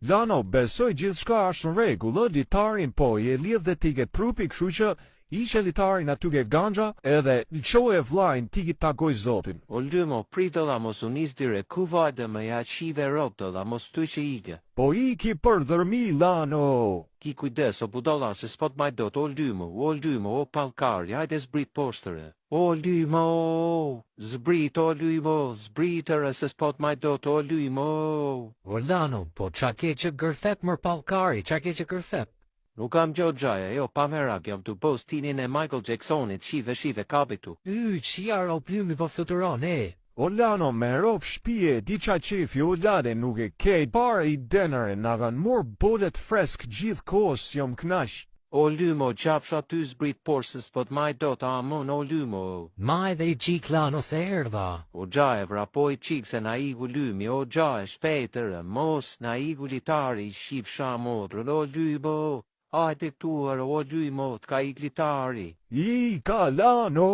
Lano, besoj gjithçka është në rregull, litarin po je lidh dhe ti ke trupi, kështu që ishe litarin aty ke ganxha, edhe çoje vllajin ti ki takoj Zotin. Oldymo pritëlla mos u nis dire kuva dhe më ja qive roptëlla mos ty që ige. Po iki për dhërmi, Lano. Ki kujdes o budolla se spot maj dot Oldymo o palkari, hajde zbrit postere. Oldymo, zbritëre se spot maj dot Oldymo. Lano, po qa ke që gërfep mër palkari, qa ke që gërfep? Nuk kam gjo gjaja, jo pa merak jam të post tinin e Michael Jacksonit, shive kabitu. Qia ro plymi po fluturon, e? O Lano, me rop shpije, di qa qefi, o lade nuk e kej, pare i denare, na kanë mor bolet fresk gjithë kohës, jom knash. Oldymo, qafsha ty zbrit porses, pot maj dot amon Oldymo. Maj dhe I qik Lano se erdha. O gjaje vrapoj qik se na igu lymi, o gjaje shpejtër, mos na igu litari, shif shamodrën, Oldymo. Hajde këtuar, Oldymo, t'ka ik litari. I ka Lano.